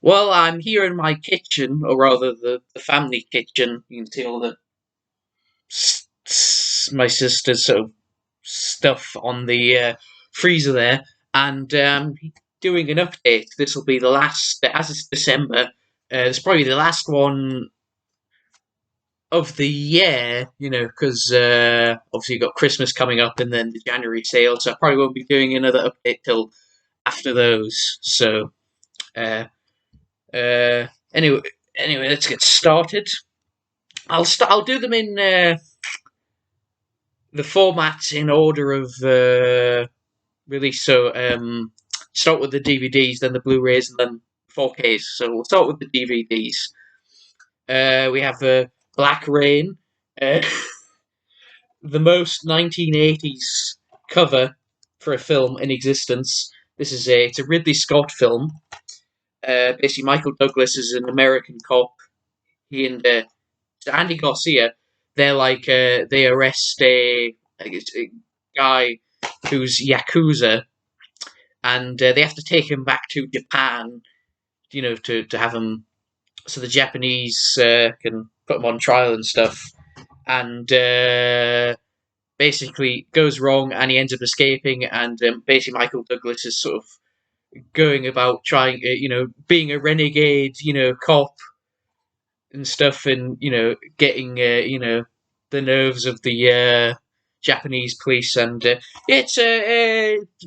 Well, I'm here in my kitchen, or rather the family kitchen. You can see all the my sister's sort of stuff on the freezer there, and doing an update. This will be the last, as it's December. It's probably the last one of the year, because obviously you've got Christmas coming up and then the January sale, so I probably won't be doing another update till after those. So, uh, uh, anyway, let's get started. I'll do them in the formats in order of release. So start with the DVDs, then the Blu-rays, and then 4Ks. So we'll start with the DVDs. We have Black Rain, uh, the most 1980s cover for a film in existence. It's a Ridley Scott film. Basically, Michael Douglas is an American cop. He and Andy Garcia, they arrest a guy who's Yakuza, and they have to take him back to Japan, to have him, so the Japanese can put him on trial and stuff. And basically goes wrong, and he ends up escaping. And basically, Michael Douglas is sort of going about trying, being a renegade, cop and stuff, and getting the nerves of the Japanese police. And it's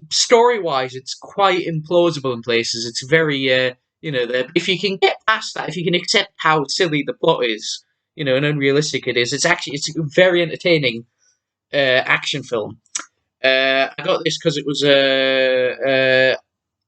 story wise, it's quite implausible in places. It's very if you can get past that, if you can accept how silly the plot is, and unrealistic it is, it's a very entertaining action film. I got this because it was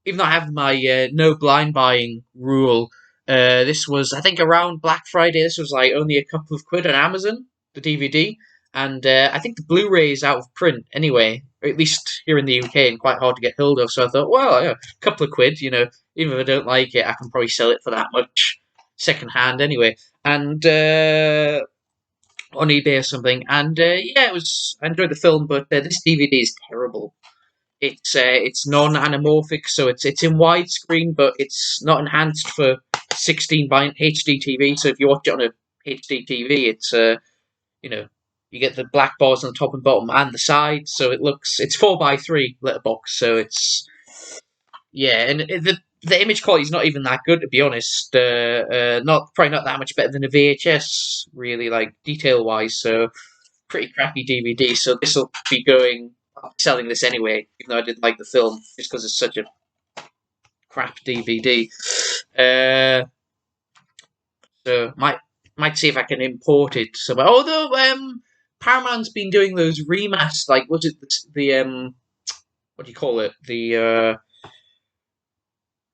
even though I have my no blind buying rule. This was, I think, around Black Friday. This was like only a couple of quid on Amazon, the DVD, and I think the Blu-ray is out of print anyway, or at least here in the UK, and quite hard to get hold of. So I thought, well, a couple of quid, even if I don't like it, I can probably sell it for that much second hand anyway. And on eBay or something. And yeah, I enjoyed the film, but this DVD is terrible. It's non-anamorphic, so it's in widescreen, but it's not enhanced for 16 by HD TV. So if you watch it on a HD TV, it's you get the black bars on the top and bottom and the sides, so it's 4:3 letterbox. So it's and the image quality is not even that good, to be honest. Not probably not that much better than a VHS, really, like detail wise. So pretty crappy DVD. So this will be selling this anyway, even though I did like the film, just because it's such a crap DVD. So might see if I can import it somewhere. Although Paramount's been doing those remasters, like was it the what do you call it? The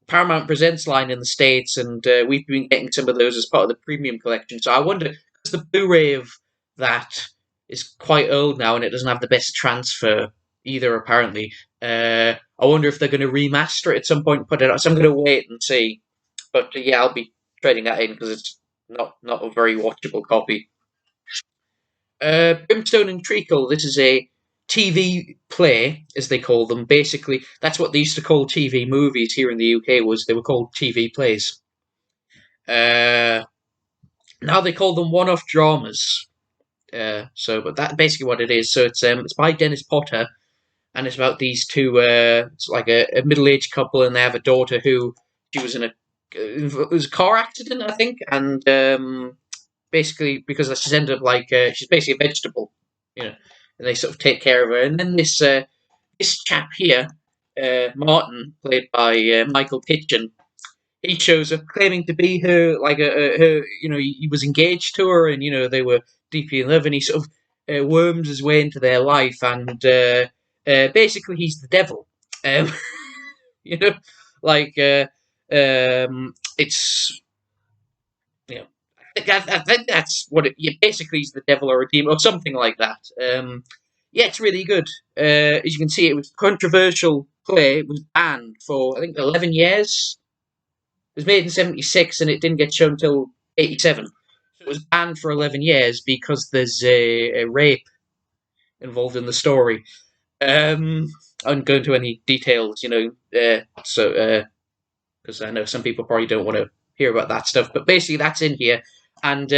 Paramount Presents line in the States, and we've been getting some of those as part of the premium collection. So I wonder, because the Blu-ray of that is quite old now, and it doesn't have the best transfer either, apparently. I wonder if they're going to remaster it at some point and put it out. So I'm going to wait and see. But yeah, I'll be trading that in because it's not a very watchable copy. Brimstone and Treacle. This is a TV play, as they call them. Basically, that's what they used to call TV movies here in the UK. They were called TV plays. Now they call them one-off dramas. But that's basically what it is. So it's by Dennis Potter, and it's about these two. It's like a middle-aged couple, and they have a daughter who she was it was a car accident, I think, and basically because she's ended up she's basically a vegetable, and they sort of take care of her. And then this chap here, Martin, played by Michael Kitchen, he shows up claiming to be her, her, he was engaged to her, and they were deeply in love, and he sort of worms his way into their life, and basically he's the devil, you know, like it's I think that's what basically he's the devil or a demon or something like that. Yeah, it's really good. As you can see, it was a controversial play. It was banned for, I think, 11 years. It was made in 76 and it didn't get shown until 87. So it was banned for 11 years because there's a rape involved in the story. I won't go into any details, because I know some people probably don't want to hear about that stuff. But basically, that's in here. And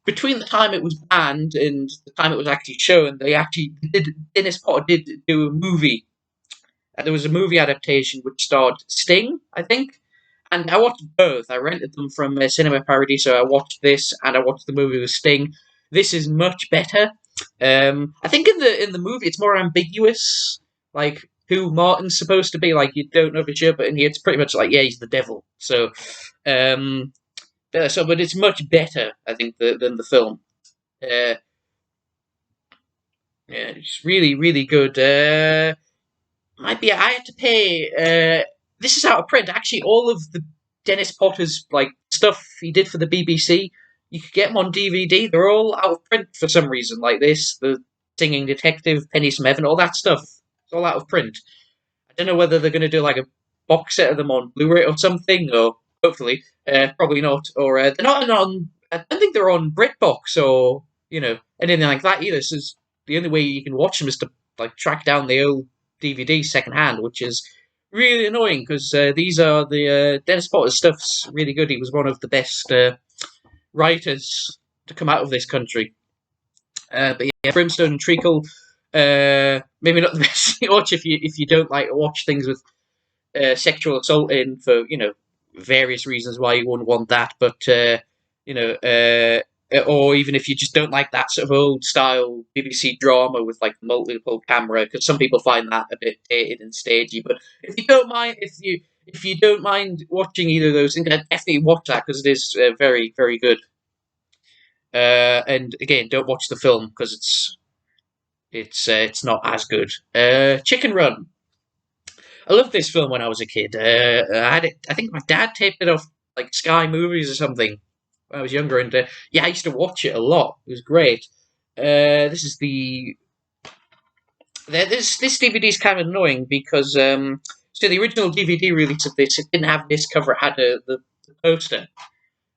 between the time it was banned and the time it was actually shown, they actually did. Dennis Potter did do a movie. There was a movie adaptation which starred Sting, I think. And I watched both. I rented them from Cinema Parody, so I watched this and I watched the movie with Sting. This is much better. I think in the movie it's more ambiguous, like who Martin's supposed to be. Like you don't know for sure, but in here it's pretty much like he's the devil. So, but it's much better, I think, than the film. Uh, yeah, it's really really good. Might be I had to pay. This is out of print. Actually, all of the Dennis Potter's like stuff he did for the BBC, you could get them on DVD. They're all out of print for some reason. Like this, the Singing Detective, Penny Smith, and all that stuff. It's all out of print. I don't know whether they're going to do like a box set of them on Blu-ray or something, or hopefully, probably not. Or they're not on. I don't think they're on BritBox or anything like that either. So the only way you can watch them is to like track down the old DVD secondhand, which is really annoying because these are the Dennis Potter's stuff's really good. He was one of the best writers to come out of this country. But yeah, Brimstone and Treacle, maybe not the best to watch if you don't like to watch things with sexual assault in for various reasons why you wouldn't want that, but or even if you just don't like that sort of old style BBC drama with like multiple camera, because some people find that a bit dated and stagey. But if you don't mind, if you don't mind watching either of those things, definitely watch that because it is very very good. And again, don't watch the film because it's not as good. Chicken Run. I loved this film when I was a kid. I had it. I think my dad taped it off like Sky Movies or something when I was younger, and I used to watch it a lot. It was great. This is this DVD is kind of annoying because so the original DVD release of this, it didn't have this cover. It had the poster.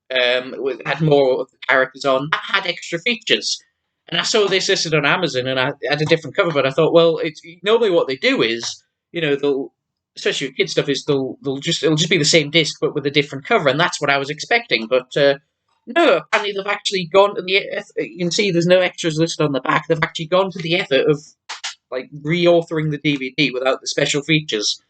It had more of the characters on. That had extra features. And I saw this listed on Amazon, and I had a different cover. But I thought, well, it's normally what they do is, they'll, especially with kid stuff, is it'll just be the same disc but with a different cover, and that's what I was expecting. But no, apparently they've actually gone to the. You can see there's no extras listed on the back. They've actually gone to the effort of like reauthoring the DVD without the special features.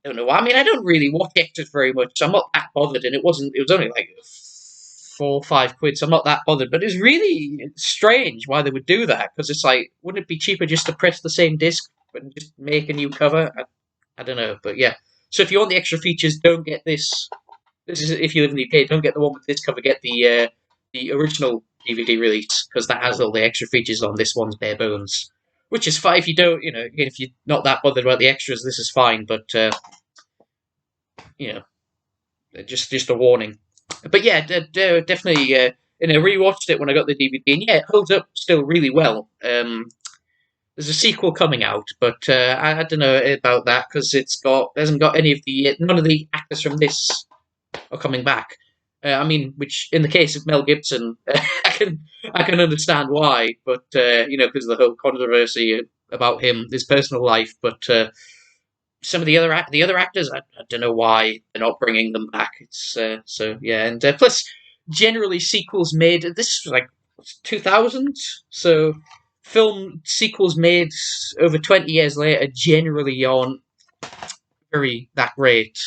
I don't know. I mean, I don't really watch extras very much, so I'm not that bothered. And it was only like £4 or £5, so I'm not that bothered. But it's really strange why they would do that because it's like, wouldn't it be cheaper just to press the same disc but just make a new cover? I don't know, but yeah. So if you want the extra features, don't get this. This is if you live in the UK. Don't get the one with this cover. Get the original DVD release because that has all the extra features on. This one's bare bones. Which is fine if you don't, if you're not that bothered about the extras, this is fine. But just a warning. But yeah, definitely. Rewatched it when I got the DVD, and yeah, it holds up still really well. There's a sequel coming out, but I don't know about that because hasn't got none of the actors from this are coming back. I mean, which in the case of Mel Gibson, I can understand why, but because of the whole controversy about his personal life. But some of the other actors, I don't know why they're not bringing them back. It's so yeah, and plus generally sequels made. This was like 2000, so film sequels made over 20 years later generally aren't very that great.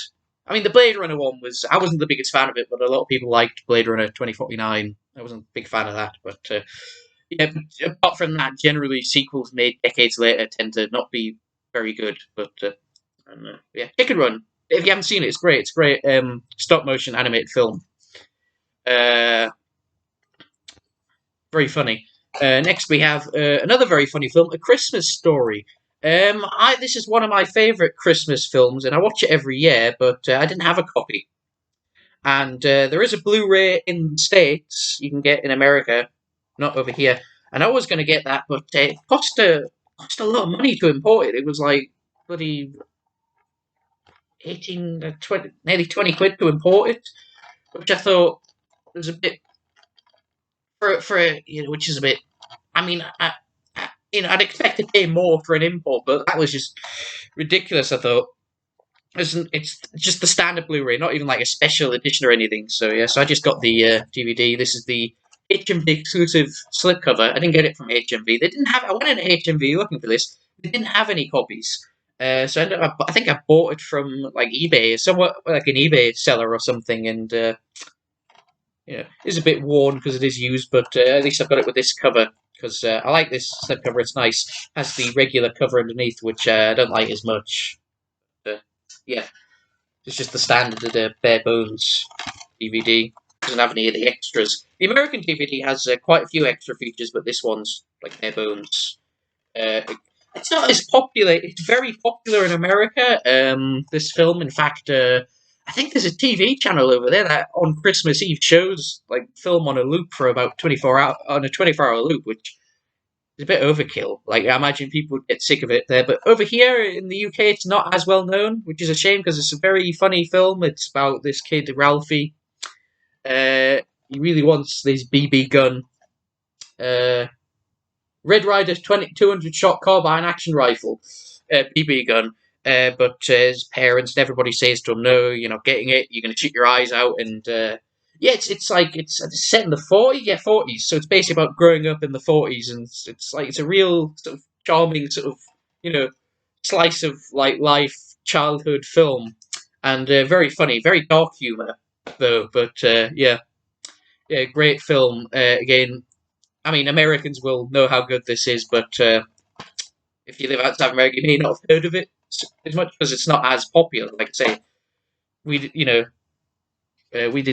I mean, the Blade Runner one I wasn't the biggest fan of it, but a lot of people liked Blade Runner 2049. I wasn't a big fan of that, but yeah, apart from that, generally sequels made decades later tend to not be very good. But yeah, Chicken Run. If you haven't seen it, it's great. It's great stop motion animated film. Very funny. Next, we have another very funny film, A Christmas Story. This is one of my favourite Christmas films, and I watch it every year, but I didn't have a copy. And there is a Blu-ray in the States you can get in America, not over here. And I was going to get that, but it cost a lot of money to import it. It was like bloody 18, 20, nearly 20 quid to import it, which I thought was a bit which is a bit. I mean, I'd expect to pay more for an import, but that was just ridiculous. I thought. It's just the standard Blu-ray, not even like a special edition or anything. So yeah, so I just got the DVD. This is the HMV exclusive slipcover. I didn't get it from HMV. They didn't have. I went into HMV looking for this. They didn't have any copies. So I think I bought it from like eBay, somewhat like an eBay seller or something, and it's a bit worn because it is used, but at least I've got it with this cover because I like this slipcover. It's nice. Has the regular cover underneath, which I don't like as much. Yeah, it's just the standard of the bare bones DVD. Doesn't have any of the extras. The American DVD has quite a few extra features, but this one's like bare bones. Uh, it's not as popular. It's very popular in America. This film, in fact, I think there's a TV channel over there that on Christmas Eve shows like film on a loop for about 24 hours on a 24-hour loop, which is a bit overkill. Like I imagine people would get sick of it there, but over here in the UK, it's not as well known, which is a shame because it's a very funny film. It's about this kid Ralphie. He really wants this BB gun. Red Ryder's 200 shot carbine action rifle, BB gun. But his parents and everybody says to him, "No, you're not getting it. You're going to shoot your eyes out." And yeah, it's set in the 40s. So it's basically about growing up in the 40s, and it's a real sort of charming sort of slice of like life childhood film, and very funny, very dark humor though. But yeah, great film. Again, I mean, Americans will know how good this is, but if you live outside America, you may not have heard of it as much because it's not as popular. Like I say, we didn't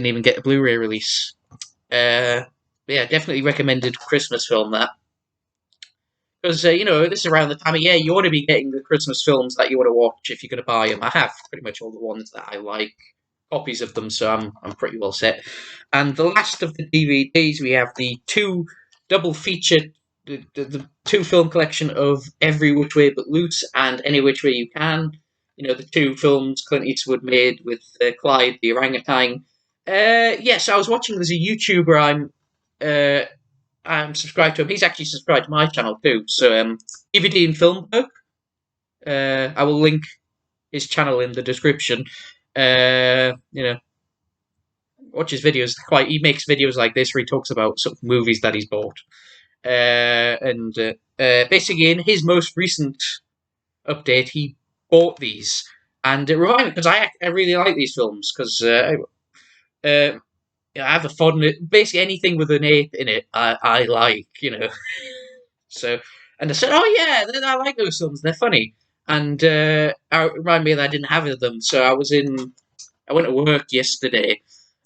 even get a Blu-ray release. Yeah, definitely recommended Christmas film that because this is around the time of year you want to be getting the Christmas films that you want to watch if you're going to buy them. I have pretty much all the ones that I like, copies of them, so I'm pretty well set. And the last of the DVDs, we have the two double feature, the two film collection of Every Which Way But Loose and Any Which Way You Can. The two films Clint Eastwood made with Clyde the orangutan. Yes, I was watching. There's a YouTuber I'm subscribed to him. He's actually subscribed to my channel too. So DVD and Film Bloke. I will link his channel in the description. Watch his videos. He makes videos like this where he talks about sort of movies that he's bought. And basically, in his most recent update, he bought these, and it reminded me because I really like these films because I have a fondness. Basically, anything with an ape in it, I like. So, and I said, "Oh yeah, I like those films. They're funny." And it reminded me that I didn't have them, so I went to work yesterday.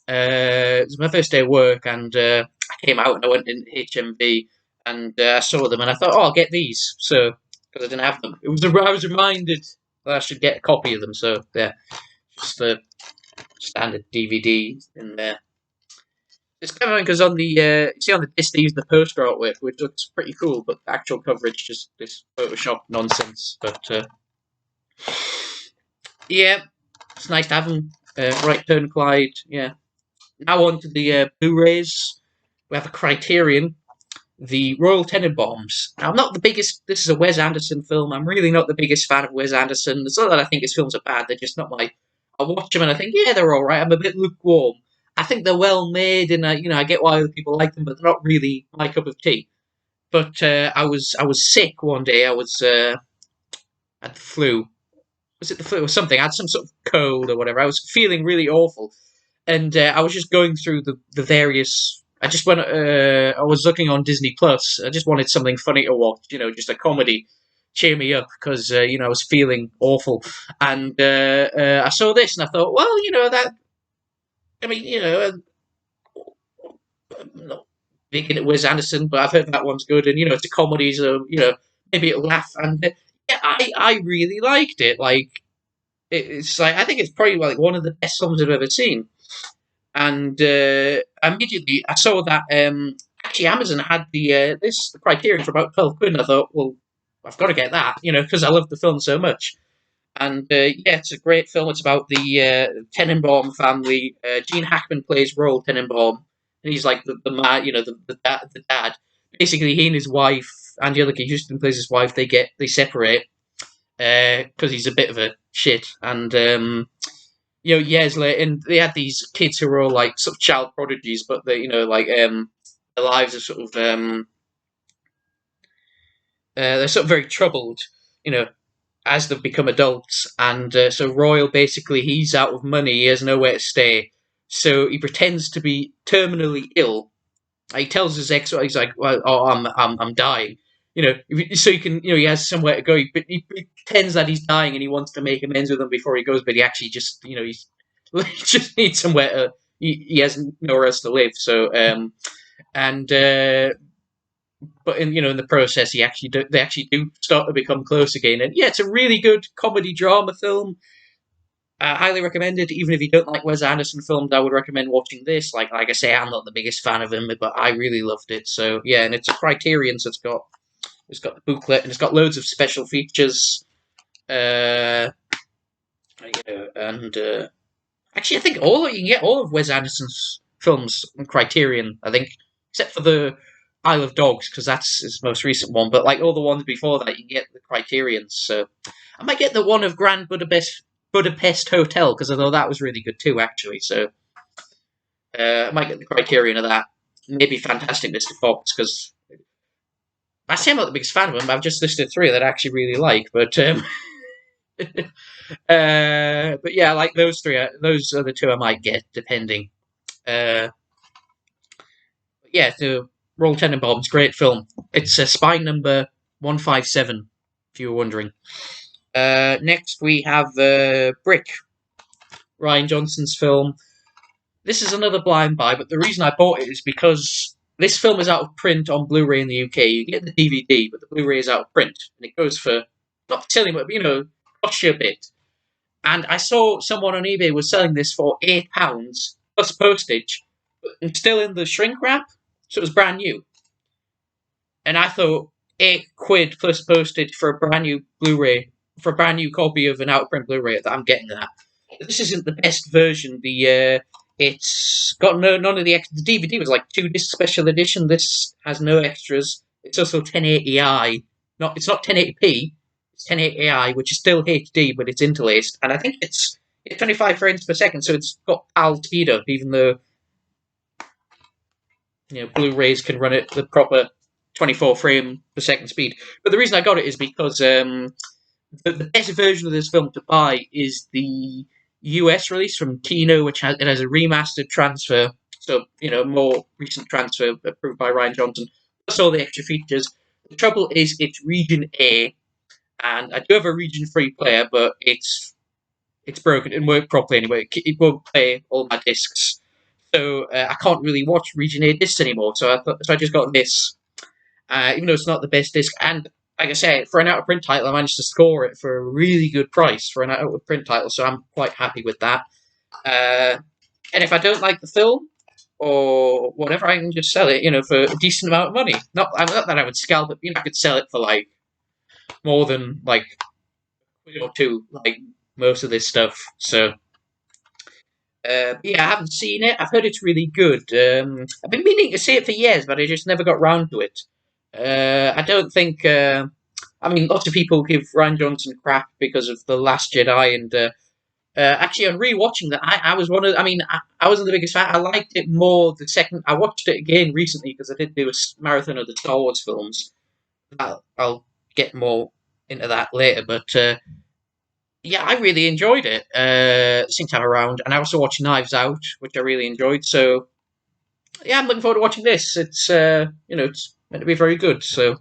It was my first day of work, and I came out and I went in HMV, and I saw them, and I thought, "Oh, I'll get these." So, because I didn't have them, I was reminded that I should get a copy of them. So, yeah, just the standard DVD in there. It's kind of because on the you see on the disc they use the poster artwork, which looks pretty cool, but the actual coverage just this Photoshop nonsense. But yeah, it's nice to have them. Right Turn Clyde, yeah. Now on to the Blu-rays. We have a Criterion, the Royal Tenenbaums. Now, I'm not the biggest. This is a Wes Anderson film. I'm really not the biggest fan of Wes Anderson. It's not that I think his films are bad. They're just not my. I watch them and I think, yeah, they're all right. I'm a bit lukewarm. I think they're well made, and I get why other people like them, but they're not really my cup of tea. But I was sick one day. I had the flu. Was it the flu or something? I had some sort of cold or whatever. I was feeling really awful, and I was just going through the various. I just went. I was looking on Disney Plus. I just wanted something funny to watch. Just a comedy, cheer me up because I was feeling awful, and I saw this and I thought, well, that. I mean, I'm not big into Wes Anderson, but I've heard that one's good, and it's a comedy, so maybe it'll laugh. And yeah, I really liked it. Like it's like I think it's probably like one of the best films I've ever seen. And immediately I saw that actually Amazon had the Criterion for about 12 quid, and I thought, well, I've got to get that, because I love the film so much. And yeah, it's a great film. It's about the Tenenbaum family. Gene Hackman plays Royal Tenenbaum, and he's like the man, the dad. Basically, he and his wife, Angelica Houston plays his wife. They separate because he's a bit of a shit. And years later, and they had these kids who were all like sort of child prodigies, but they, their lives are sort of they're sort of very troubled, you know, as they've become adults. And so Royal, basically, he's out of money, he has nowhere to stay, so he pretends to be terminally ill. He tells his ex, he's like, "Well, oh, I'm dying," so he can, he has somewhere to go. But he pretends that he's dying and he wants to make amends with them before he goes, but he actually just, he's he just needs somewhere to. He has nowhere else to live. So, and but in the process, they actually do start to become close again. And yeah, it's a really good comedy drama film. Highly recommended. Even if you don't like Wes Anderson films, I would recommend watching this. Like I say, I'm not the biggest fan of him, but I really loved it. So yeah, and it's a Criterion, so it's got the booklet and it's got loads of special features. And actually, I think you can get all of Wes Anderson's films on Criterion. I think, except for the Isle of Dogs, because that's his most recent one. But like all the ones before that, you can get the Criterions. So I might get the one of Grand Budapest Hotel, because I thought that was really good too, actually. So I might get the Criterion of that. Maybe Fantastic Mr. Fox, because I say I'm not the biggest fan of them. I've just listed 3 that I actually really like, but but yeah, I like those 3. Those are the 2 I might get, depending. Yeah, so Roll Tenenbaums, great film. It's Spy Number 157, if you were wondering. Next we have Brick, Rian Johnson's film. This is another blind buy, but the reason I bought it is because this film is out of print on Blu-ray in the UK. You get the DVD, but the Blu-ray is out of print, and it goes for, not silly, but costs you a bit. And I saw someone on eBay was selling this for £8 plus postage, and still in the shrink wrap, so it was brand new. And I thought, £8 plus postage for a brand new Blu-ray, for a brand new copy of an out-of-print Blu-ray, that I'm getting that. This isn't the best version. It's got none of the extras. The DVD was like 2-disc special edition. This has no extras. It's also 1080i. It's not 1080p. It's 1080i, which is still HD, but it's interlaced. And I think it's 25 frames per second, so it's got PAL speed up, even though Blu-rays can run at the proper 24 frame per second speed. But the reason I got it is because the best version of this film to buy is the US release from Kino, which has a remastered transfer, so more recent transfer approved by Rian Johnson, plus all the extra features. The trouble is it's region A, and I do have a region 3 player, but it's broken. It didn't work properly anyway. It won't play all my discs, so I can't really watch region A discs anymore. So I just got this, even though it's not the best disc. And like I say, for an out-of-print title, I managed to score it for a really good price for an out-of-print title, so I'm quite happy with that. And if I don't like the film, or whatever, I can just sell it, for a decent amount of money. Not that I would scalp it, I could sell it for, like, more than, like, £1 or £2, like, most of this stuff. So, yeah, I haven't seen it. I've heard it's really good. I've been meaning to see it for years, but I just never got round to it. I don't think. Lots of people give Rian Johnson crap because of The Last Jedi, and actually, on rewatching that, I was one of. I wasn't the biggest fan. I liked it more the second. I watched it again recently because I did do a marathon of the Star Wars films. I'll get more into that later, but yeah, I really enjoyed it. Second time around, and I also watched Knives Out, which I really enjoyed. So yeah, I'm looking forward to watching this. It's it's meant to be very good. So,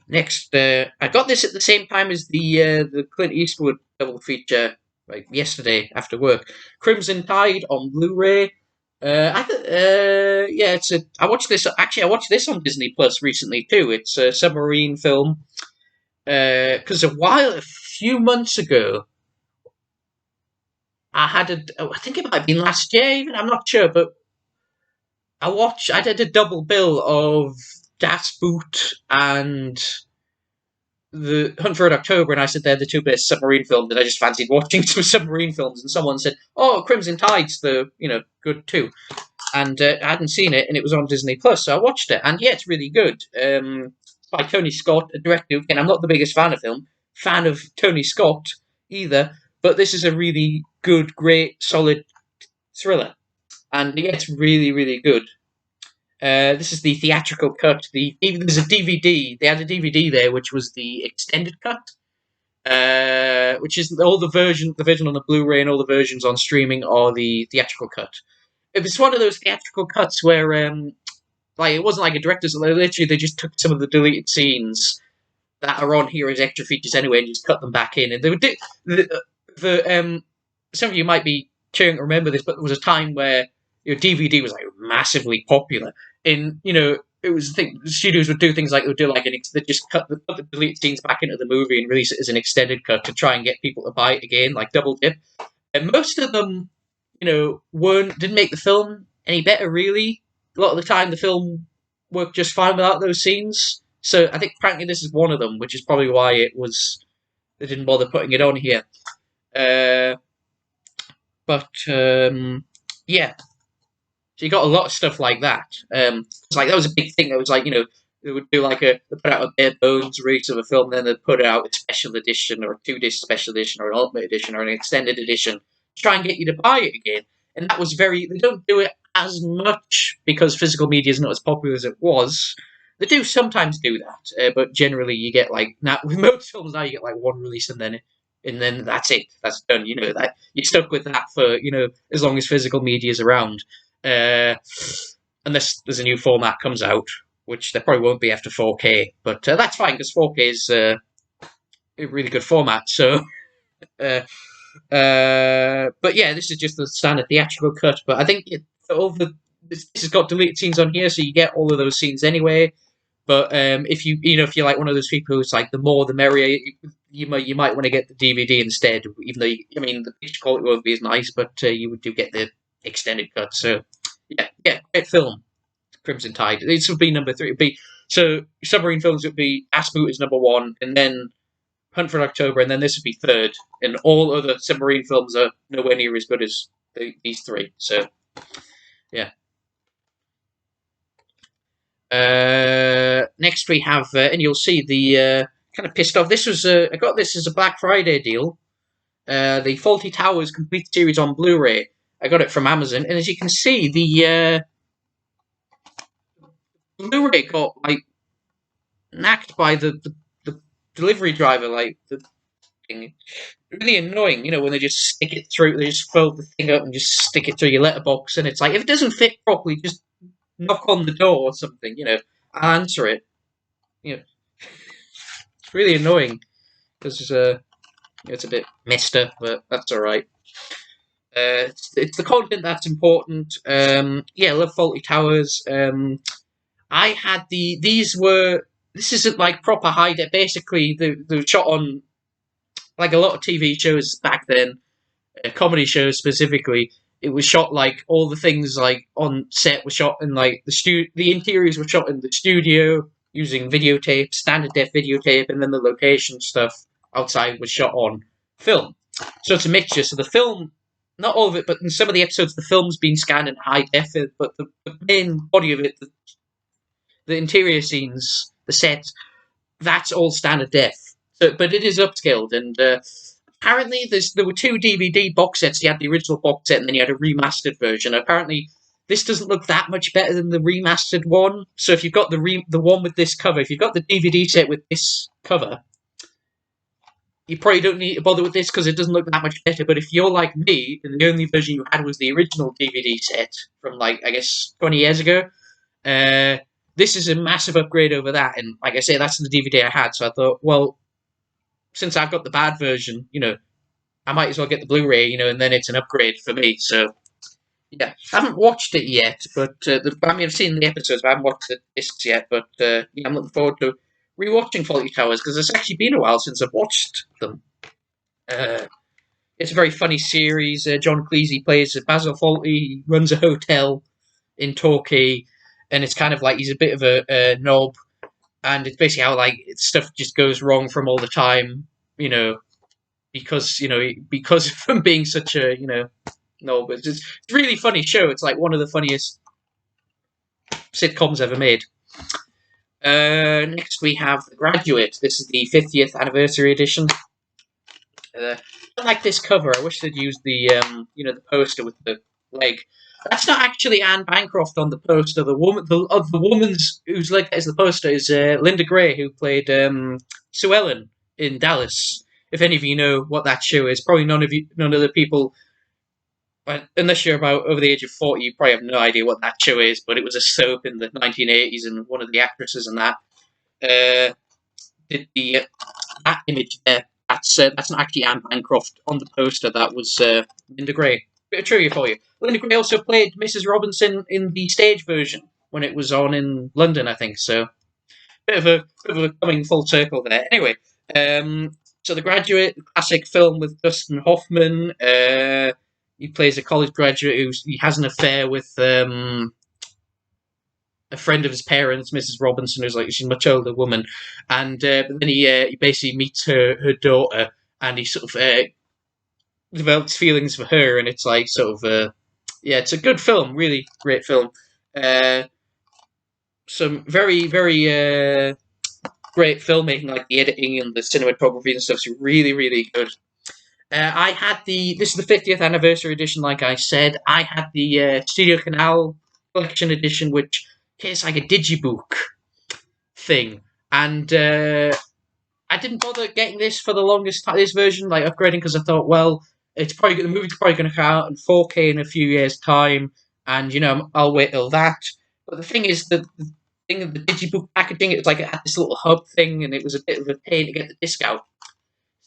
next, I got this at the same time as the Clint Eastwood double feature, like yesterday after work. Crimson Tide on Blu-ray. I watched this. Actually, I watched this on Disney Plus recently too. It's a submarine film. Because a few months ago, I think it might have been last year. Even I'm not sure, but I did a double bill of Das Boot and The Hunt for Red October, and I said they're the 2 best submarine films, and I just fancied watching 2 submarine films, and someone said, "Oh, Crimson Tide's good too," and I hadn't seen it, and it was on Disney Plus, so I watched it, and yeah, it's really good. It's by Tony Scott, a director. Again, I'm not the biggest fan of him. fan of Tony Scott either, but this is a really good, great, solid thriller. And yeah, it's really, really good. This is the theatrical cut. There's a DVD. They had a DVD there, which was the extended cut, which is all the version on the Blu-ray and all the versions on streaming are the theatrical cut. It was one of those theatrical cuts where, like, it wasn't like a director's. Literally, they just took some of the deleted scenes that are on here as extra features anyway, and just cut them back in. And they would do some of you might be cheering to remember this, but there was a time where DVD was like massively popular. In it was the studios would do things like they just put the deleted scenes back into the movie and release it as an extended cut to try and get people to buy it again, like double dip. And most of them, didn't make the film any better really. A lot of the time, the film worked just fine without those scenes. So I think apparently this is one of them, which is probably why they didn't bother putting it on here. Yeah. So you got a lot of stuff like that. It's like that was a big thing. It was like they would do they put out a bare bones release of a film, then they'd put it out a special edition or a 2-disc special edition or an ultimate edition or an extended edition to try and get you to buy it again. And that was they don't do it as much because physical media is not as popular as it was. They do sometimes do that, but generally you get now with most films now you get one release and then that's it. That's done. That you're stuck with that for as long as physical media is around. Unless there's a new format comes out, which there probably won't be after 4K, but that's fine because 4K is a really good format. So, but yeah, this is just the standard theatrical cut. But I think this has got deleted scenes on here, so you get all of those scenes anyway. But if you're like one of those people who's like the more the merrier, you might want to get the DVD instead. Even though the picture quality won't be as nice, but you do get the extended cut. So yeah, great film. Crimson Tide. This would be number 3. It'd be so submarine films would be Asboot is number 1, and then Hunt for October, and then this would be 3rd. And all other submarine films are nowhere near as good as these 3. So yeah. Next we have, and you'll see the kind of pissed off. This was I got this as a Black Friday deal. The Fawlty Towers complete series on Blu-ray. I got it from Amazon, and as you can see, the Blu-ray got nacked by the delivery driver. The thing, really annoying. When they just stick it through, they just fold the thing up and just stick it through your letterbox, and it's like if it doesn't fit properly, just knock on the door or something. I'll answer it. It's really annoying because it's a bit messed up, but that's all right. It's the content that's important. I love Fawlty Towers. I had this isn't like proper high def. Basically, they were shot on like a lot of TV shows back then, comedy shows specifically. It was shot all the things on set were shot in the interiors were shot in the studio using videotape, standard def videotape, and then the location stuff outside was shot on film. So it's a mixture. So the film, not all of it, but in some of the episodes, the film's been scanned in high def, but the main body of it, the interior scenes, the sets, that's all standard def. So, but it is upscaled, and apparently there were 2 DVD box sets. You had the original box set, and then you had a remastered version. Apparently, this doesn't look that much better than the remastered one. So if you've got the one with this cover, if you've got the DVD set with this cover, you probably don't need to bother with this because it doesn't look that much better. But if you're like me, and the only version you had was the original DVD set from I guess 20 years ago, this is a massive upgrade over that. And like I say, that's the DVD I had. So I thought, well, since I've got the bad version, I might as well get the Blu-ray, and then it's an upgrade for me. So yeah, I haven't watched it yet, but I've seen the episodes, but I haven't watched the discs yet. But I'm looking forward to rewatching Fawlty Towers because it's actually been a while since I've watched them. It's a very funny series. John Cleese plays Basil Fawlty. He runs a hotel in Torquay, and it's kind of like he's a bit of a knob, and it's basically how stuff just goes wrong from all the time, because from being such a knob. It's a really funny show. It's like one of the funniest sitcoms ever made. Next we have The Graduate. This is the 50th anniversary edition. I like this cover. I wish they'd used the the poster with the leg. That's not actually Anne Bancroft on the poster. The woman's whose leg is the poster is Linda Gray, who played Sue Ellen in Dallas. If any of you know what that show is, probably none of the people, unless you're about over the age of 40, you probably have no idea what that show is. But it was a soap in the 1980s, and one of the actresses in that did that image there. That's not actually Anne Bancroft on the poster. That was Linda Gray. Bit of trivia for you. Linda Gray also played Mrs. Robinson in the stage version when it was on in London, I think. So bit of a coming full circle there. Anyway, so The Graduate, classic film with Dustin Hoffman. He plays a college graduate he has an affair with a friend of his parents, Mrs. Robinson, she's a much older woman, and but then he basically meets her daughter, and he sort of develops feelings for her, and it's like sort of it's a good film, really great film. Some very great filmmaking, like the editing and the cinematography and stuff, is really good. I had this is the 50th anniversary edition, like I said. I had the Studio Canal collection edition, which is like a digibook thing, and I didn't bother getting this for the longest time. This version, like upgrading, because I thought, well, the movie's probably going to come out in 4K in a few years' time, and I'll wait till that. But the thing is, the thing of the digibook packaging, it had this little hub thing, and it was a bit of a pain to get the disc out.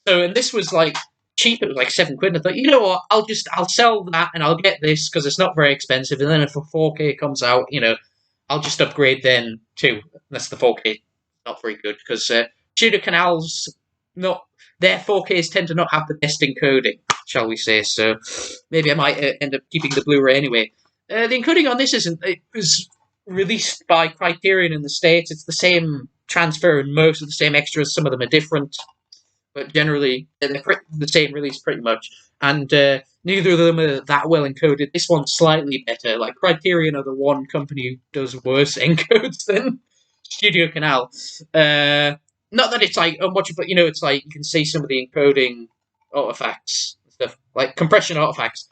So, and this was like cheap. It was like £7. And I thought, you know what? I'll sell that, and I'll get this because it's not very expensive. And then if a 4K comes out, I'll just upgrade then too. That's the 4K. Not very good because Studio Canals, not their 4Ks tend to not have the best encoding, shall we say? So maybe I might end up keeping the Blu-ray anyway. The encoding on this isn't. It was released by Criterion in the States. It's the same transfer and most of the same extras. Some of them are different, but generally they're the same release pretty much. And neither of them are that well encoded. This one's slightly better. Like Criterion are the one company who does worse encodes than Studio Canal. Not that it's like much, but it's like you can see some of the encoding artifacts and stuff, like compression artifacts,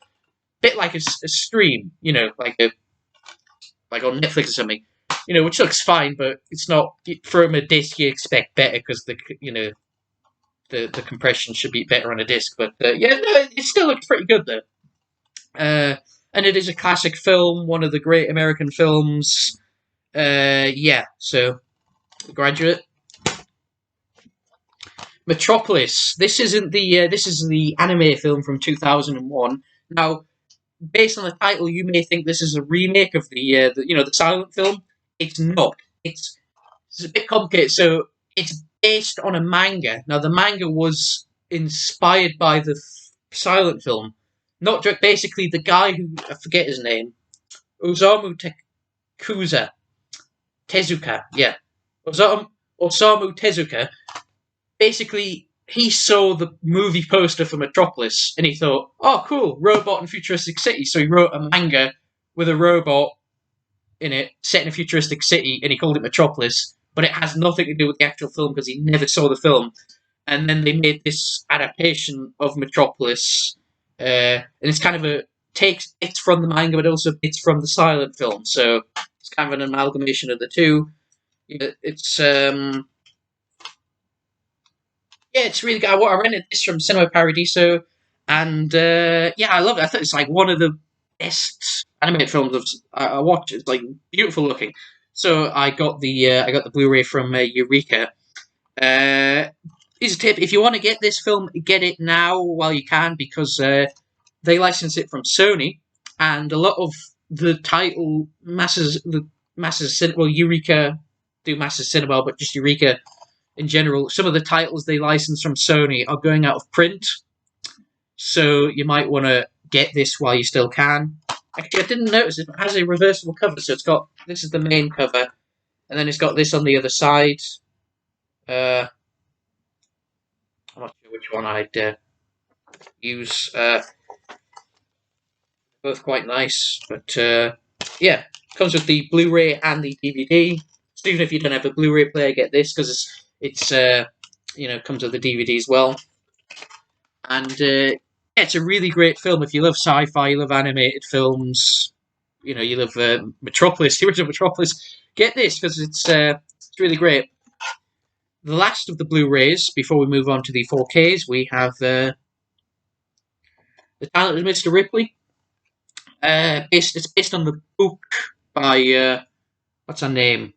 bit like a stream, like on Netflix or something, which looks fine, but it's not. From a disc, you expect better because the compression should be better on a disc, but it still looks pretty good though. And it is a classic film, one of the great American films. So The Graduate. Metropolis. This is the anime film from 2001. Now, based on the title, you may think this is a remake of the silent film. It's not. It's a bit complicated. So it's based on a manga. Now, the manga was inspired by the silent film. Not basically the guy who, I forget his name, Osamu Tezuka, yeah. Osamu Tezuka, basically, he saw the movie poster for Metropolis, and he thought, oh, cool, robot and futuristic city. So he wrote a manga with a robot in it, set in a futuristic city, and he called it Metropolis, but it has nothing to do with the actual film because he never saw the film. And then they made this adaptation of Metropolis, and it's kind of takes bits from the manga, but also bits from the silent film. So it's kind of an amalgamation of the two. It's it's really good. I rented this from Cinema Paradiso, and I love it. I thought it's like one of the best animated films I watched. It's like beautiful looking. So I got the Blu-ray from Eureka. Here's a tip: if you want to get this film, get it now while you can because they license it from Sony, and a lot of the title Eureka do Masters Cinema, but just Eureka in general. Some of the titles they license from Sony are going out of print, so you might want to get this while you still can. Actually, I didn't notice it has a reversible cover, so this is the main cover, and then it's got this on the other side. I'm not sure which one I'd use. Both quite nice, but comes with the Blu-ray and the DVD. So even if you don't have a Blu-ray player, get this because it's comes with the DVD as well. And yeah, it's a really great film. If you love sci-fi, you love animated films, you love Metropolis, the original Metropolis, get this because it's really great. The last of the Blu-rays before we move on to the 4Ks, we have The Talented Mr. Ripley. It's based on the book by what's her name?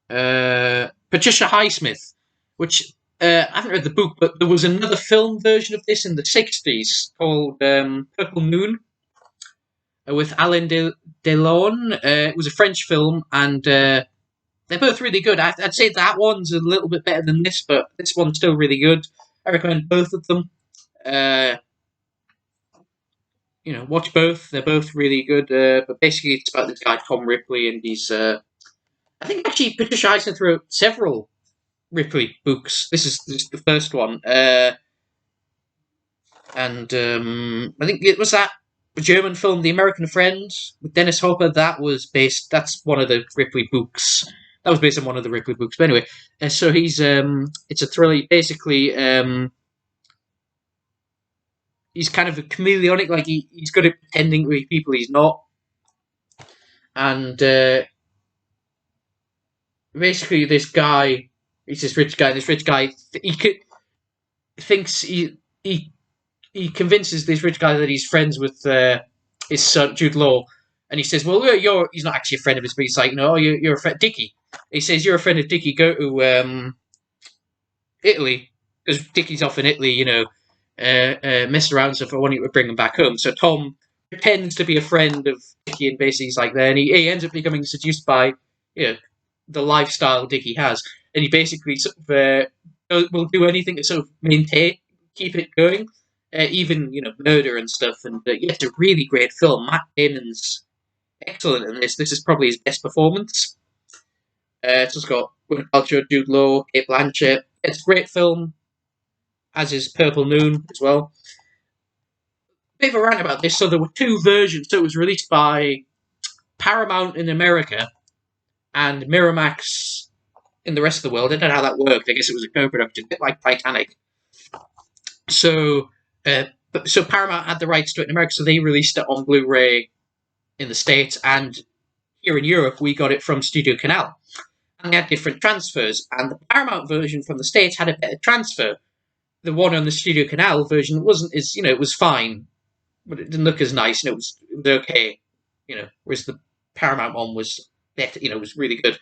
Patricia Highsmith, which I haven't read the book, but there was another film version of this in the 60s called Purple Moon with Alain Delon. It was a French film, and they're both really good. I'd say that one's a little bit better than this, but this one's still really good. I recommend both of them. Watch both. They're both really good. But basically, it's about this guy Tom Ripley, and he's. I think actually Patricia Highsmith wrote several Ripley books. This is the first one, and I think it was that German film, The American Friend, with Dennis Hopper. That's one of the Ripley books. That was based on one of the Ripley books. But anyway, so he's it's a thriller. Basically, he's kind of a chameleonic. Like he's good at pretending to be people he's not, and basically this guy. He's this rich guy. This rich guy, thinks he convinces this rich guy that he's friends with his son Jude Law, and he says, "Well, he's not actually a friend of his, but he's like, no, you're a friend, Dickie." He says, "You're a friend of Dickie. Go to Italy because Dickie's off in Italy, messing around stuff. I want you to bring him back home." So Tom pretends to be a friend of Dickie, and basically he's like there, and he ends up becoming seduced by the lifestyle Dickie has, and he basically sort of will do anything to sort of keep it going, even murder and stuff. And yeah, it's a really great film. Matt Damon's excellent in this. This is probably his best performance. It's just got Gwyneth Paltrow, Jude Law, Cate Blanchett. It's a great film, as is Purple Moon as well. Bit of a rant about this. So there were two versions. So it was released by Paramount in America and Miramax in the rest of the world. I don't know how that worked. I guess it was a co-production, a bit like Titanic. So Paramount had the rights to it in America, so they released it on Blu-ray in the States, and here in Europe we got it from Studio Canal. And they had different transfers, and the Paramount version from the States had a better transfer. The one on the Studio Canal version wasn't as, it was fine, but it didn't look as nice, and it was okay, whereas the Paramount one was better, was really good.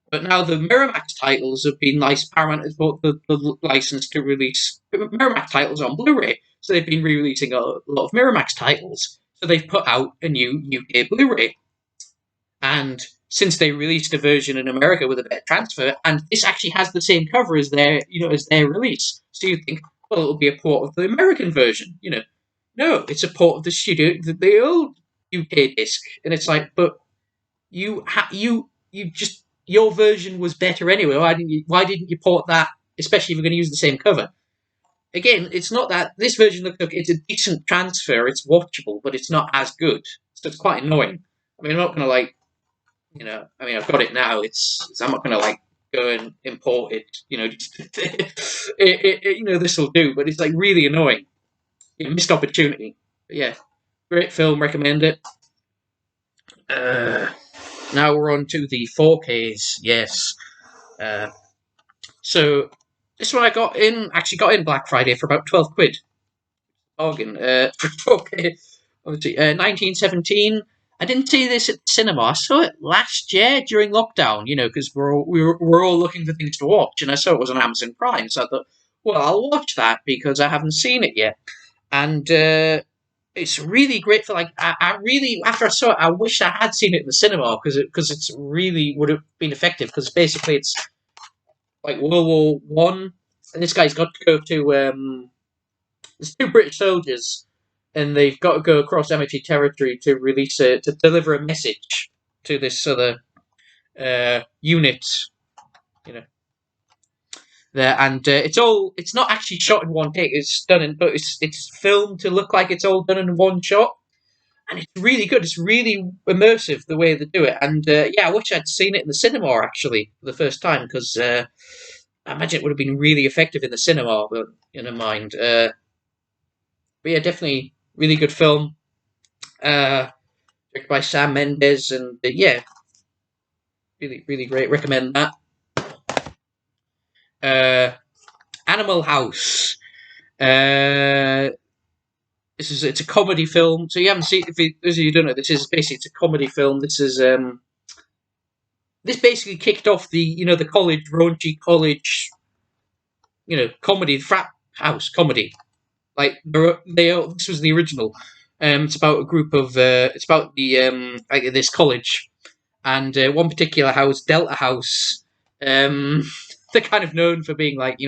But now the Miramax titles have been licensed. Paramount has bought the license to release Miramax titles on Blu-ray, so they've been re-releasing a lot of Miramax titles. So they've put out a new UK Blu-ray, and since they released a version in America with a better transfer, and this actually has the same cover as their release, so you think, well, it'll be a port of the American version, No, it's a port of the old UK disc, and it's like, but you just. Your version was better anyway. Why didn't you port that? Especially if you're going to use the same cover. Again, it's not that this version looks like it's a decent transfer. It's watchable, but it's not as good. So it's quite annoying. I mean, I'm not going to I've got it now. I'm not going to go and import it. This will do. But it's really annoying. Missed opportunity. But yeah, great film. Recommend it. Now we're on to the 4Ks, yes. So this one I got in Black Friday for about 12 quid. Bargain. For 4K, obviously, 1917. I didn't see this at the cinema. I saw it last year during lockdown, because we're all looking for things to watch, and I saw it was on Amazon Prime, so I thought, well, I'll watch that because I haven't seen it yet. And it's really great for I really, after I saw it, I wish I had seen it in the cinema because it's really would have been effective, because basically it's like World War One, and this guy's got to go to there's two British soldiers, and they've got to go across enemy territory to deliver a message to this other unit, there, and it's not actually shot in one take. It's done but it's filmed to look like it's all done in one shot. and it's really good. It's really immersive the way they do it. And yeah, I wish I'd seen it in the cinema actually for the first time because I imagine it would have been really effective in the cinema. But never mind. But yeah, definitely really good film. Directed by Sam Mendes, and yeah, really great. Recommend that. Uh, Animal House. Uh, it's a comedy film. So you haven't seen, if you, those of you who don't know, this is basically it's a comedy film. This basically kicked off the college raunchy college comedy frat house comedy. Like this was the original. It's about a group of it's about the like this college, and one particular house, Delta House. Um, they're kind of known for being like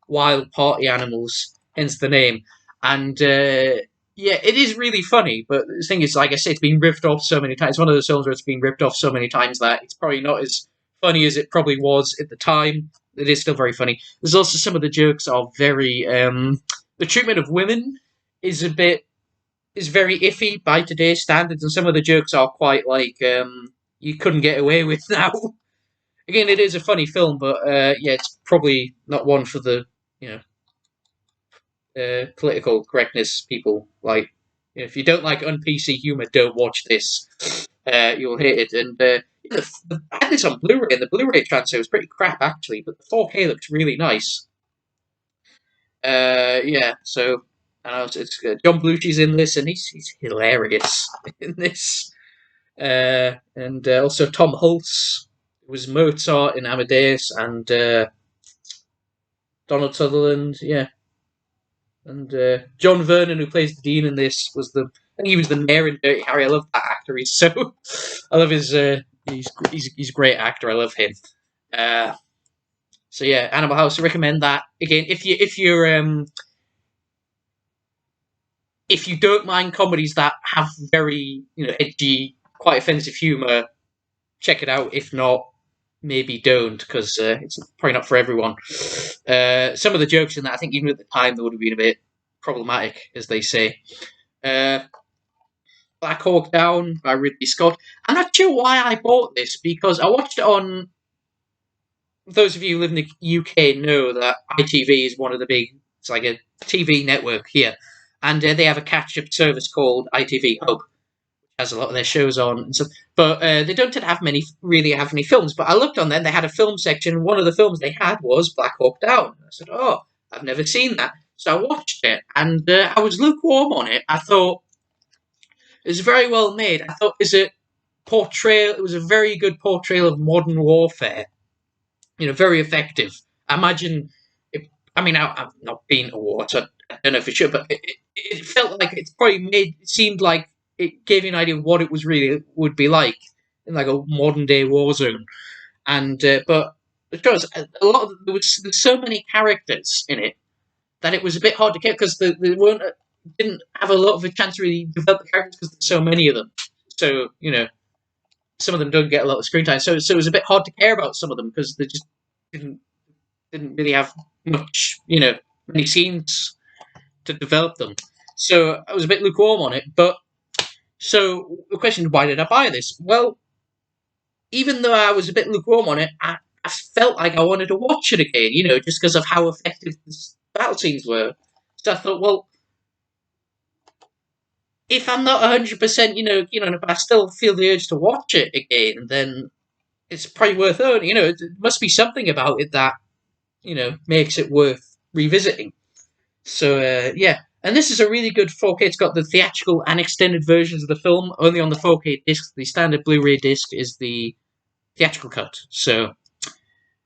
wild party animals, hence the name. And yeah, it is really funny. But the thing is, like I said, it's been ripped off so many times. It's one of those films where it's been ripped off so many times that it's probably not as funny as it probably was at the time. It is still very funny. There's also some of the jokes are very. The treatment of women is very iffy by today's standards, and some of the jokes are quite like you couldn't get away with now. Again, it is a funny film, but yeah, it's probably not one for the political correctness people. Like, if you don't like un-PC humor, don't watch this. You'll hate it. And I had this on Blu-ray, and the Blu-ray transfer was pretty crap actually, but the 4K looks really nice. Yeah, so it's John Belushi's in this, and he's hilarious in this. And also Tom Hulce was Mozart in Amadeus, and Donald Sutherland, yeah, and John Vernon, who plays the dean in this, I think he was the mayor in Dirty Harry. I love that actor. He's so, I love his. He's a great actor. I love him. So yeah, Animal House. I recommend that again if you don't mind comedies that have very edgy, quite offensive humor. Check it out. If not, maybe don't, because it's probably not for everyone. Some of the jokes in that, I think even at the time, they would have been a bit problematic, as they say. Black Hawk Down by Ridley Scott. I'm not sure why I bought this, because I watched it on... Those of you who live in the UK know that ITV is one of the big... It's like a TV network here. And they have a catch-up service called ITV Hub, has a lot of their shows on and stuff, but they don't really have any films. But I looked on there, and they had a film section. One of the films they had was Black Hawk Down. I said, "Oh, I've never seen that." So I watched it, and I was lukewarm on it. I thought it was very well made. I thought it was a very good portrayal of modern warfare. Very effective. I imagine. I've not been to war, so I don't know for sure, but it felt like it seemed like it gave you an idea of what it was really would be like in like a modern day war zone. And but because there's so many characters in it that it was a bit hard to get, because they didn't have a lot of a chance to really develop the characters because there's so many of them. So some of them don't get a lot of screen time. So it was a bit hard to care about some of them because they just didn't really have much many scenes to develop them. So I was a bit lukewarm on it, but. So the question is, why did I buy this? Well, even though I was a bit lukewarm on it, I felt like I wanted to watch it again, just because of how effective the battle scenes were. So I thought, well, if I'm not 100%, but I still feel the urge to watch it again, then it's probably worth owning. There must be something about it that, makes it worth revisiting. So, yeah. And this is a really good 4K. It's got the theatrical and extended versions of the film, only on the 4K disc. The standard Blu-ray disc is the theatrical cut. So,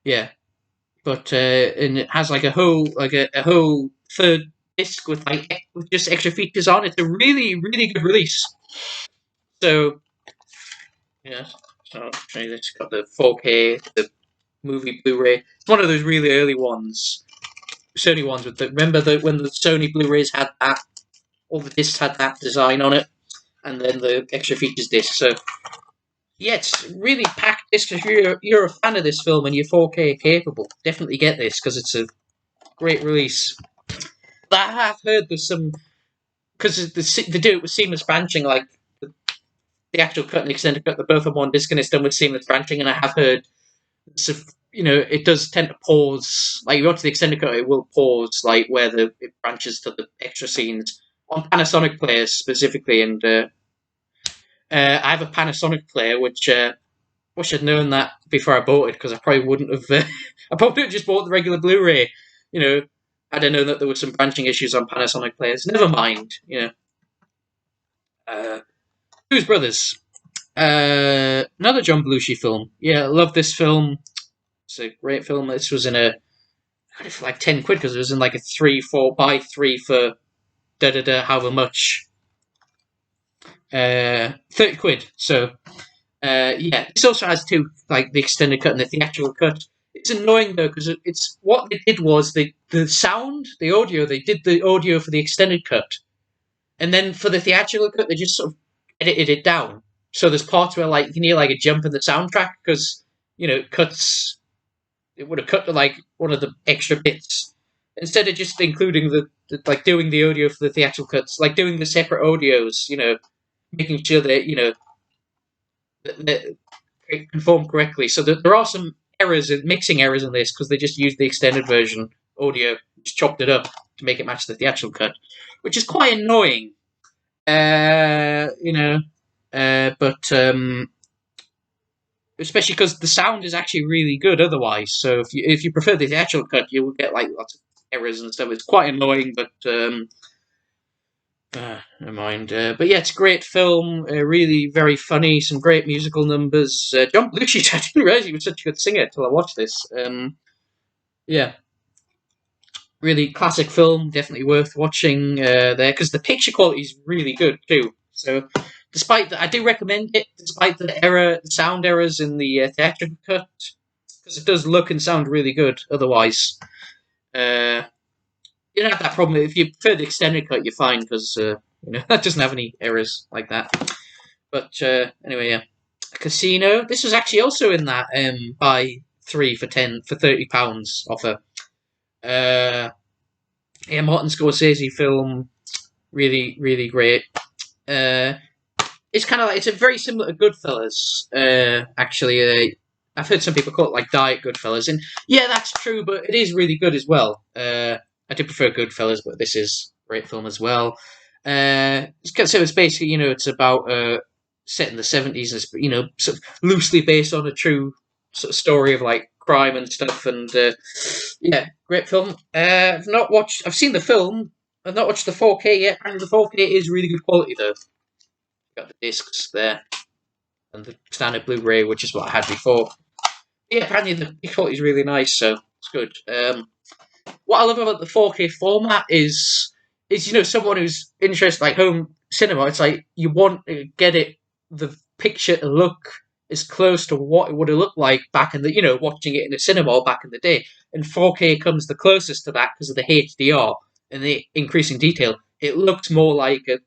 yeah. But and it has like a whole third disc with just extra features on. It's a really good release. So, yeah. So I'll show you this. It's got the 4K, the movie Blu-ray. It's one of those really early ones. Sony ones with remember when the Sony Blu-rays had that, all the discs had that design on it, and then the extra features disc. So yeah, it's really packed disc. If you're a fan of this film and you're 4K capable, definitely get this because it's a great release. But I have heard there's some, because they do it with seamless branching. Like the actual cut and the extended cut, they're both on one disc and it's done with seamless branching. And I have heard, so, it does tend to pause. Like, if you watch the extended cut, it will pause, like, where it branches to the extra scenes on Panasonic players specifically. And I have a Panasonic player, which wish I'd known that before I bought it, because I probably wouldn't have. I probably would have just bought the regular Blu-ray. Had I known that there were some branching issues on Panasonic players. Never mind. Blues Brothers. Another John Belushi film. Yeah, I love this film. It's a great film. This was in I got it for like 10 quid because it was in like a 3-4 buy 3 for however much. 30 quid. So, yeah. This also has two, like the extended cut and the theatrical cut. It's annoying though because it's what they did was the sound, the audio. They did the audio for the extended cut, and then for the theatrical cut, they just sort of edited it down. So there's parts where like you can hear like a jump in the soundtrack because it cuts. It would have cut to like one of the extra bits instead of just including the like doing the audio for the theatrical cuts, like doing the separate audios. Making sure that that conform correctly. So there are some errors and mixing errors in this because they just used the extended version audio, just chopped it up to make it match the theatrical cut, which is quite annoying. But especially because the sound is actually really good otherwise. So if you prefer the theatrical cut, you will get like lots of errors and stuff. It's quite annoying, but never mind. But yeah, it's a great film. Really very funny. Some great musical numbers. John Belushi, I didn't realize he was such a good singer until I watched this. Yeah, really classic film. Definitely worth watching there because the picture quality is really good too. So, despite that, I do recommend it. Despite the sound errors in the theatrical cut, because it does look and sound really good. Otherwise, you don't have that problem. If you prefer the extended cut, you're fine because that doesn't have any errors like that. But anyway, yeah, Casino. This was actually also in that buy 3 for £30 offer. Yeah, Martin Scorsese film, really, really great. It's kind of like it's a very similar to Goodfellas. Actually, I've heard some people call it like Diet Goodfellas, and yeah, that's true, but it is really good as well. I do prefer Goodfellas, but this is a great film as well. So it's basically it's about set in the 70s, and it's sort of loosely based on a true sort of story of like crime and stuff, and yeah, great film. I've seen the film. I've not watched the 4K yet. And the 4K is really good quality though. Got the discs there and the standard Blu-ray, which is what I had before. Yeah, apparently the quality is really nice, so it's good. What I love about the 4K format is someone who's interested like home cinema. It's like you want to get the picture to look as close to what it would have looked like back in the watching it in the cinema back in the day. And 4K comes the closest to that because of the HDR and the increasing detail. It looks more like a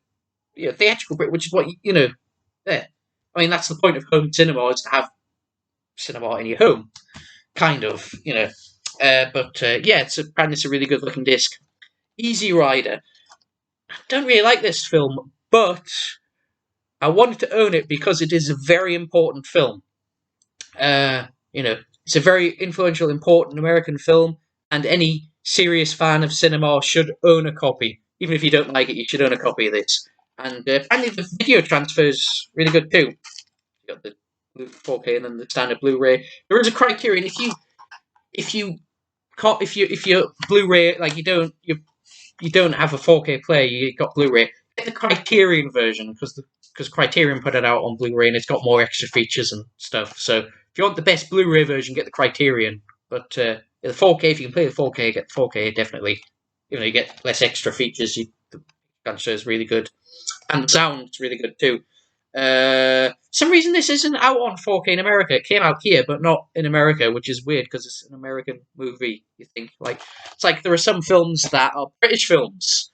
theatrical print, which is what yeah. I mean, that's the point of home cinema is to have cinema in your home, kind of, But yeah, it's a really good looking disc. Easy Rider. I don't really like this film, but I wanted to own it because it is a very important film. It's a very influential, important American film, and any serious fan of cinema should own a copy. Even if you don't like it, you should own a copy of this. And apparently the video transfer is really good too. You got the 4K and then the standard Blu-ray. There is a criterion if your Blu-ray like you don't have a 4K player, you got Blu-ray. Get the Criterion version because Criterion put it out on Blu-ray and it's got more extra features and stuff. So if you want the best Blu-ray version, get the Criterion. But the 4K, if you can play the 4K, get the 4K definitely. You get less extra features. The transfer is really good, and the sound's really good too. Some reason this isn't out on 4K in America. It came out here, but not in America, which is weird because it's an American movie. You think it's like there are some films that are British films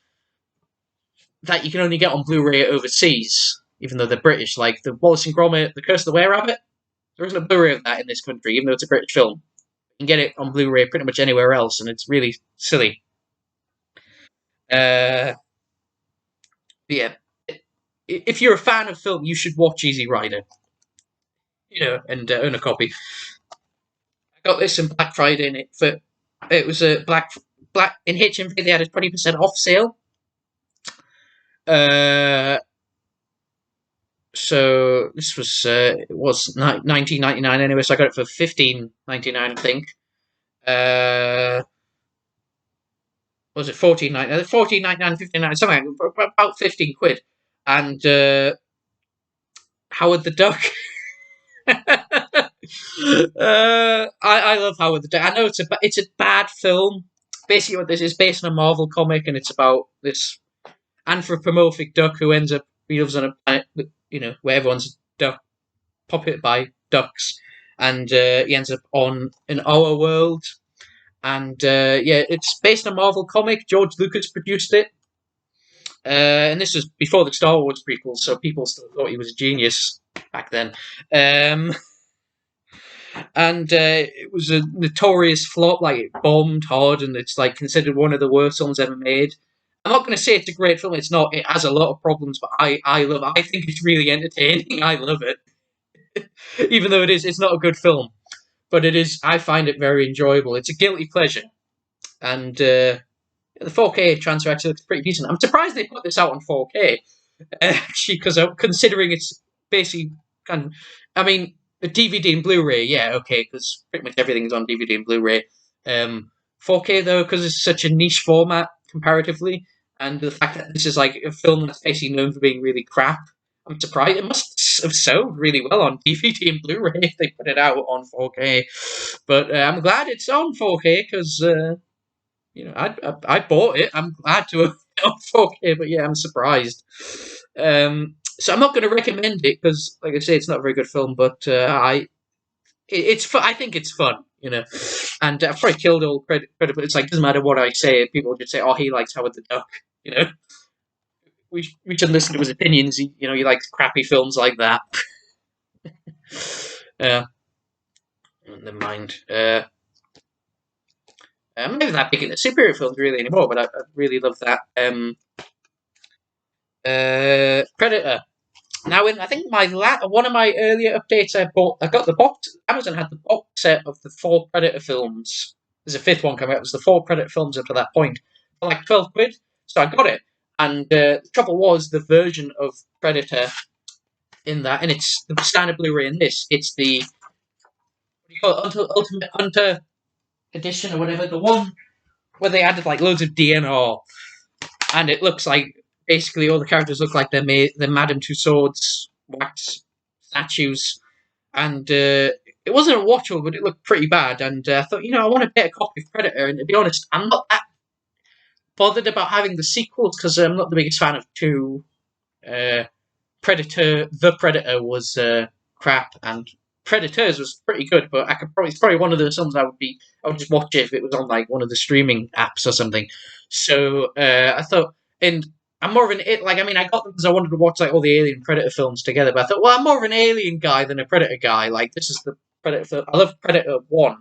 that you can only get on Blu-ray overseas, even though they're British. Like the Wallace and Gromit, The Curse of the Were-Rabbit. There isn't a Blu-ray of that in this country, even though it's a British film. You can get it on Blu-ray pretty much anywhere else, and it's really silly. Yeah. if you're a fan of film, you should watch Easy Rider. And own a copy. I got this in Black Friday, and it was a black in HMV. They had a 20% off sale. So this was 19.99 anyway. So I got it for 15.99, I think. Was it 14.99? 14.99, 15.99, something like about 15 quid. And Howard the Duck. I love Howard the Duck. I know it's a bad film. Basically, what this is based on a Marvel comic, and it's about this anthropomorphic duck who he lives on a planet, where everyone's duck populated by ducks, and he ends up on an our world. And it's based on a Marvel comic. George Lucas produced it. And this was before the Star Wars prequels, so people still thought he was a genius back then. And it was a notorious flop. Like, it bombed hard, and it's like considered one of the worst films ever made. I'm not going to say it's a great film. It's not. It has a lot of problems, but I love it. I think it's really entertaining. I love it, even though it's not a good film. But it is. I find it very enjoyable. It's a guilty pleasure, and the 4K transfer actually looks pretty decent. I'm surprised they put this out on 4K, actually, because considering it's basically kind of. I mean, the DVD and Blu-ray, yeah, okay, because pretty much everything's on DVD and Blu-ray. 4K though, because it's such a niche format comparatively, and the fact that this is like a film that's basically known for being really crap, I'm surprised. It must have sold really well on DVD and Blu-ray if they put it out on 4K. But I'm glad it's on 4K because I bought it. I'm glad to have it on 4K, but yeah, I'm surprised. So I'm not going to recommend it because, like I say, it's not a very good film. But it's fun. I think it's fun, And I've probably killed all credit, but it's like, doesn't matter what I say. People just say, "Oh, he likes Howard the Duck," We should listen to his opinions. He likes crappy films like that. Never mind. I'm not that big into superhero films really anymore, but I really love that. Predator. Now, I think one of my earlier updates, I got the box. Amazon had the box set of the 4 Predator films. There's a 5th one coming out. It was the 4 Predator films up to that point for like 12 quid. So I got it. And the trouble was the version of Predator in that, and it's the standard Blu-ray in this. It's the Ultimate Hunter edition or whatever, the one where they added like loads of DNR, and it looks like basically all the characters look like they're Madame Tussauds wax statues, and it wasn't watchable, but it looked pretty bad. And I thought, I want to get a copy of Predator, and to be honest, I'm not that bothered about having the sequels because I'm not the biggest fan of 2. Predator, The Predator was crap, and Predators was pretty good, but it's probably one of those films I would just watch it if it was on like one of the streaming apps or something. So I thought, and I'm more of an I got them because I wanted to watch like all the Alien Predator films together, but I thought, well, I'm more of an Alien guy than a Predator guy. Like, this is the Predator film. I love Predator 1.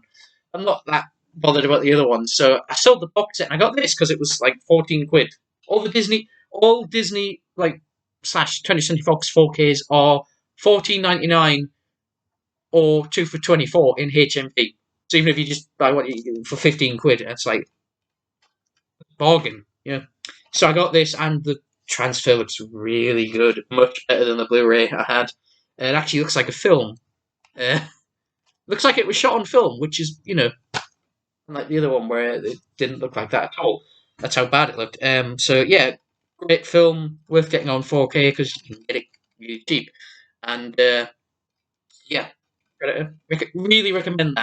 I'm not that bothered about the other ones, so I sold the box set and I got this because it was like 14 quid. All Disney like / 20th Century Fox 4Ks are $14.99 or 2 for $24 in HMV. So even if you just buy one for 15 quid, it's like bargain. So I got this, and the transfer looks really good, much better than the Blu-ray I had. It actually looks like a film. Looks like it was shot on film, which is, like the other one where it didn't look like that at all. That's how bad it looked. So yeah, great film, worth getting on 4K because you can get it really cheap. And yeah, really recommend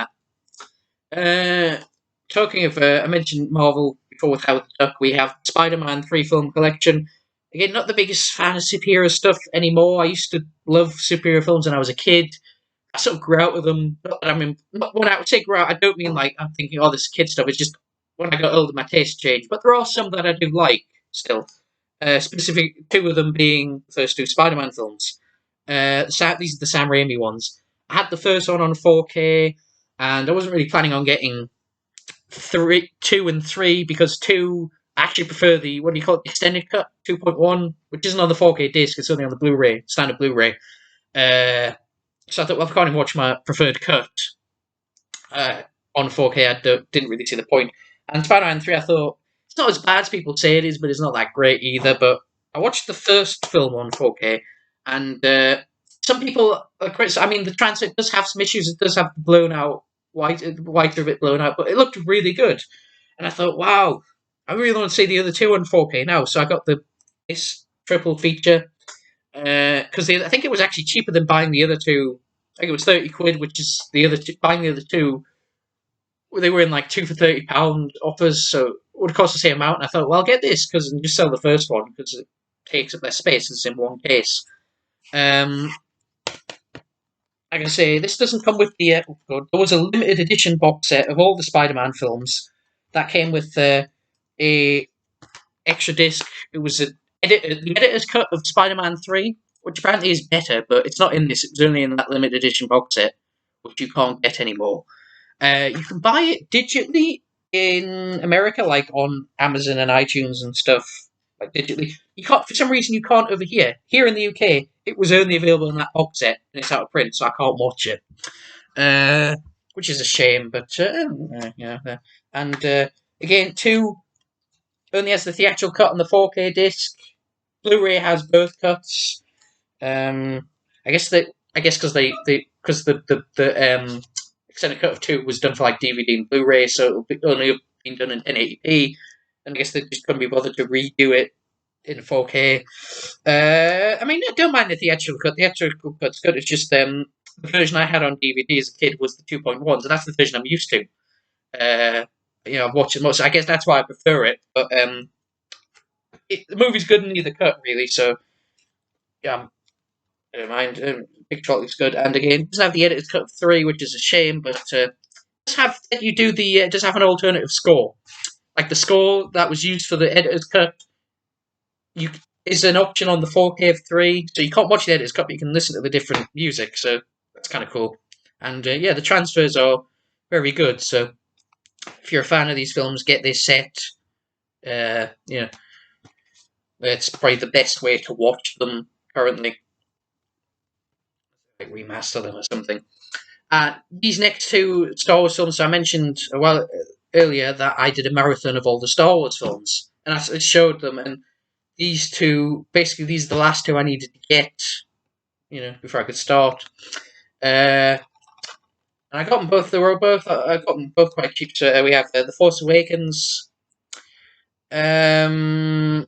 that. Talking of, I mentioned Marvel before with Howard the Duck. We have Spider-Man 3-film collection. Again, not the biggest fan of superhero stuff anymore. I used to love superhero films when I was a kid. I sort of grew out with them. Not when I would say grew out, I don't mean like I'm thinking, oh, this kid stuff. It's just when I got older, my taste changed. But there are some that I do like still. Specific 2 of them being the first 2 Spider-Man films. These are the Sam Raimi ones. I had the first one on 4K, and I wasn't really planning on getting 2 and 3 because 2 I actually prefer the, what do you call it, extended cut 2.1, which isn't on the 4K disc, it's only on the Blu-ray, standard Blu-ray. Uh, so I thought, well, if I can't even watch my preferred cut uh, on 4K, didn't really see the point. And Spider-Man 3, I thought, it's not as bad as people say it is, but it's not that great either. But I watched the first film on 4K, and some people are critical. I mean, the transfer does have some issues. It does have blown out, whiter a bit blown out, but it looked really good. And I thought, wow, I really want to see the other two on 4K now. So I got this triple feature because I think it was actually cheaper than buying the other two. I think it was 30 quid, which is the other two, buying the other two. They were in like two for £30 offers, so it would cost the same amount. And I thought, well, I'll get this because just sell the first one because it takes up less space. It's in one case. Like I say, this doesn't come with the. There was a limited edition box set of all the Spider-Man films that came with a extra disc. It was the editor's cut of Spider-Man 3, which apparently is better, but it's not in this. It was only in that limited edition box set, which you can't get anymore. You can buy it digitally in America, like on Amazon and iTunes and stuff, like digitally. You can't, for some reason, you can't over here. Here in the UK, it was only available in that box set, and it's out of print, so I can't watch it. Which is a shame, but yeah. And again, 2 only has the theatrical cut on the 4K disc. Blu-ray has both cuts. I guess because the extended cut of 2 was done for like DVD and Blu-ray, so it'll be only been done in 1080p. And I guess they just couldn't be bothered to redo it in 4K. I mean, I don't mind the theatrical cut. The theatrical cut's good. It's just the version I had on DVD as a kid was the 2.1, so that's the version I'm used to. I've watched it most. I guess that's why I prefer it. But the movie's good in either cut, really. So yeah, I don't mind. Big Troll looks good, and again, it doesn't have the edited cut of 3, which is a shame. But does have an alternative score, like the score that was used for the editor's cut. Is an option on the 4K of 3, so you can't watch the editor's cut, but you can listen to the different music. So that's kind of cool. And the transfers are very good. So if you're a fan of these films, get this set. It's probably the best way to watch them currently. Like remaster them or something. These next 2 Star Wars films, so I mentioned a while earlier that I did a marathon of all the Star Wars films, and I showed them. And these 2, basically, these are the last 2 I needed to get, before I could start. And I got them both. I got them both quite cheap. So we have The Force Awakens. I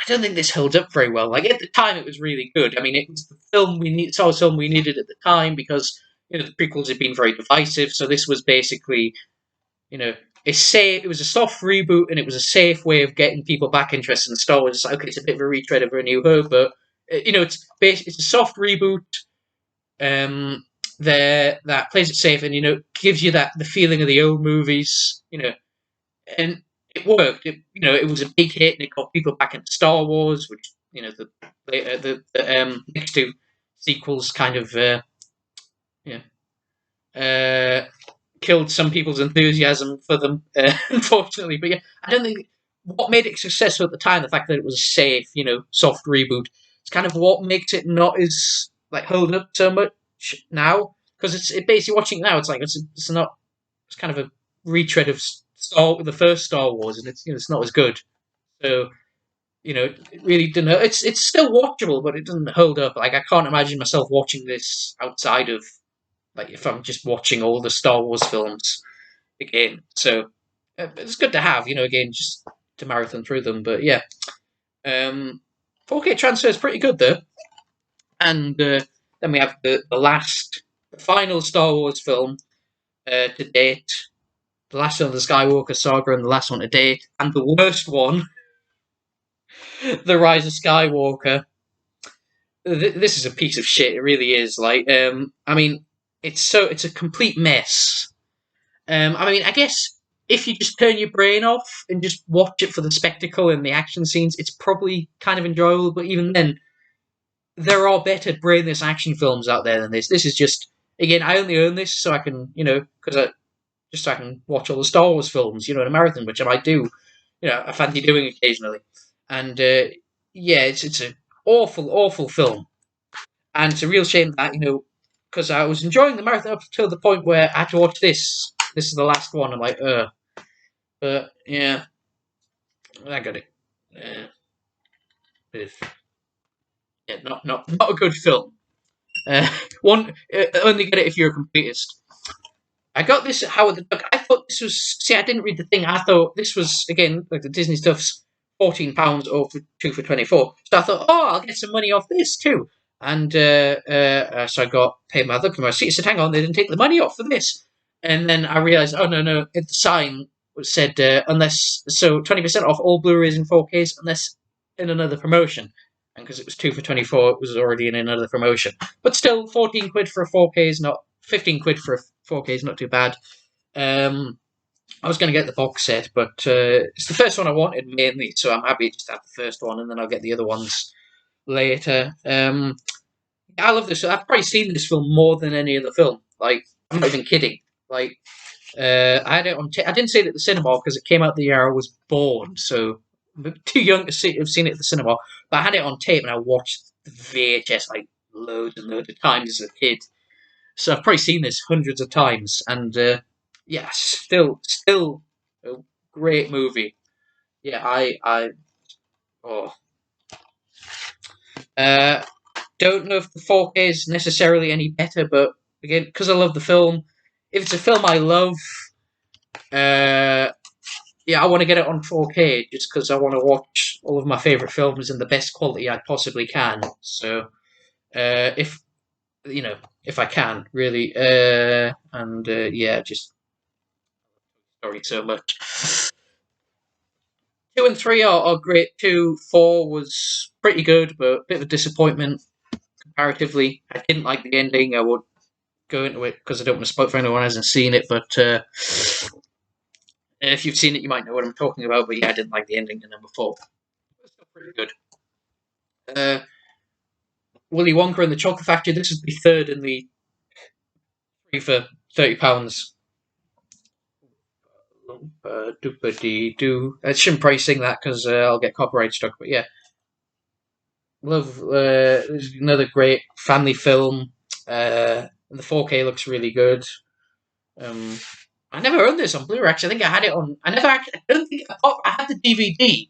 don't think this holds up very well. Like at the time, it was really good. I mean, it was the film Star Wars film we needed at the time because the prequels had been very divisive. So this was basically, it was a soft reboot and it was a safe way of getting people back interested in Star Wars. It's like, okay, it's a bit of a retread of A New Hope, but it's a soft reboot. That plays it safe and gives you the feeling of the old movies. And it worked. It was a big hit, and it got people back into Star Wars, which the next 2 sequels kind of killed some people's enthusiasm for them, unfortunately. But yeah, I don't think what made it successful at the time, the fact that it was a safe, soft reboot, it's kind of what makes it not as hold up so much now, because it's basically watching it now. It's like it's kind of a retread of the first Star Wars, and it's not as good. So it really didn't. It's still watchable, but it doesn't hold up. Like I can't imagine myself watching this outside of if I'm just watching all the Star Wars films again. So it's good to have, again, just to marathon through them. But yeah, 4K transfer is pretty good though. And then we have the final Star Wars film to date. The last one of the Skywalker saga and the last one to date. And the worst one, The Rise of Skywalker. This is a piece of shit. It really is. I mean, it's a complete mess. I mean, I guess if you just turn your brain off and just watch it for the spectacle and the action scenes, it's probably kind of enjoyable. But even then, there are better brainless action films out there than this. This is just, again, I only own this so I can, so I can watch all the Star Wars films, in a marathon, which I might do I fancy doing occasionally. And yeah, it's an awful film, and it's a real shame that because I was enjoying the marathon up till the point where I had to watch this. This is the last one. I'm like, but yeah, I got it. It's, yeah, not a good film. Uh, one only get it if you're a completist. I got this at Howard the Duck. I thought this was. See, I didn't read the thing. I thought this was again like the Disney stuff's £14 or for 2 for 24. So I thought, oh, I'll get some money off this too. And so I got paid my other commercial. I said, hang on, they didn't take the money off for this. And then I realised, oh no, the sign said unless 20% off all Blu-rays and 4Ks unless in another promotion. And because it was 2 for 24, it was already in another promotion. But still, 14 quid for a 4K is not 15 quid for a 4K is not too bad. I was going to get the box set, but it's the first one I wanted mainly, so I'm happy just to have the first one, and then I'll get the other ones later. I love this. I've probably seen this film more than any other film. Like, I'm not even kidding. Like, I had it on. I didn't see it at the cinema because it came out the year I was born, so I'm too young to have seen it at the cinema. But I had it on tape, and I watched the VHS like loads and loads of times as a kid. So I've probably seen this hundreds of times, and yeah, still a great movie. Yeah, oh, uh, don't know if the 4K is necessarily any better, but again, because I love the film, if it's a film I love, uh, yeah, I want to get it on 4K just because I want to watch all of my favorite films in the best quality I possibly can. So, if if I can, really, and yeah, just sorry so much. 2 and 3 are great. 4 was pretty good, but a bit of a disappointment comparatively. I didn't like the ending. I would go into it because I don't want to spoil for anyone who hasn't seen it. But if you've seen it, you might know what I'm talking about. But yeah, I didn't like the ending to number 4. It's still pretty good. Uh, Willy Wonka and the Chocolate Factory. This would be third in the 3 for £30. I shouldn't probably sing that because I'll get copyright struck. But yeah, love. Another great family film. The 4K looks really good. I never owned this on Blu-ray. Actually, I think I had it on. I never actually. I don't think I had the DVD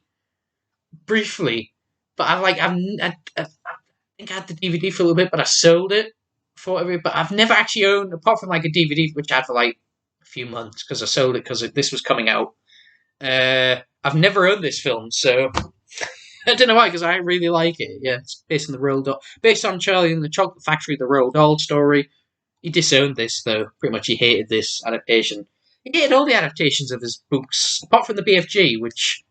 briefly, but I think I had the DVD for a little bit, but I sold it for every. But I've never actually owned, apart from like a DVD which I had for like a few months because I sold it because this was coming out. I've never owned this film, so I don't know why, because I really like it. Yeah, it's based on the Roald Dahl, based on Charlie and the Chocolate Factory, the Roald Dahl story. He disowned this, though. Pretty much, he hated this adaptation. He hated all the adaptations of his books, apart from the BFG, which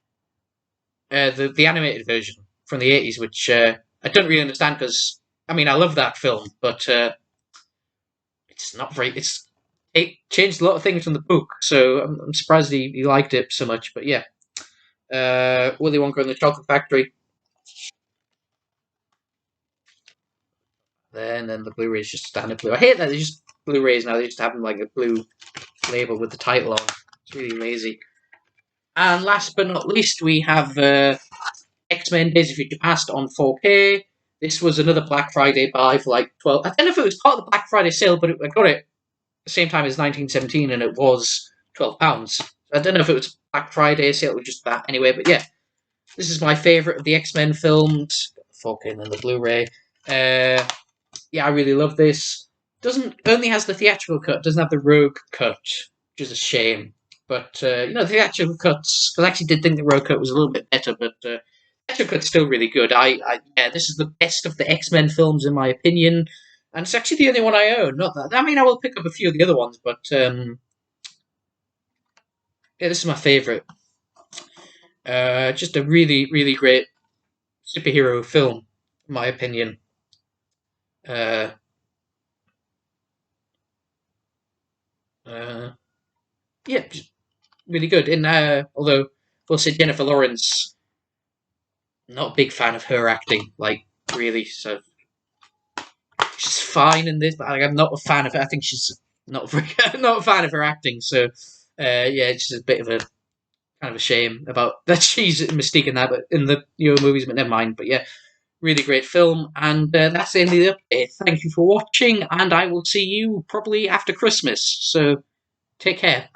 the animated version from the 80s, which I don't really understand because I mean I love that film, but it's not very. It changed a lot of things from the book, so I'm surprised he liked it so much. But yeah, Willy Wonka and the Chocolate Factory. Then the Blu-ray is just standard blue. I hate that they just Blu-rays now. They just have them like a blue label with the title on. It's really lazy. And last but not least, we have X-Men: Days of Future Past on 4K. This was another Black Friday buy for like 12. I don't know if it was part of the Black Friday sale, but I got it at the same time as 1917, and it was £12. I don't know if it was Black Friday sale or just that anyway, but yeah, this is my favourite of the X-Men films. 4K and then the Blu-ray. Yeah, I really love this. Doesn't only has the theatrical cut, doesn't have the Rogue cut, which is a shame. But the theatrical cuts. Because I actually did think the Rogue cut was a little bit better, but the theatrical cut's still really good. Yeah, this is the best of the X-Men films in my opinion, and it's actually the only one I own. Not that I mean, I will pick up a few of the other ones, but yeah, this is my favourite. Just a really, really great superhero film, in my opinion. Uh, yeah, really good. And although we'll say Jennifer Lawrence, not a big fan of her acting, like really. So she's fine in this, but I'm not a fan of her. I think she's not very, not a fan of her acting. So yeah, it's just a bit of a kind of a shame about that she's Mystique in that, but in the movies, but never mind. But yeah, really great film, and that's the end of the update. Thank you for watching, and I will see you probably after Christmas. So take care.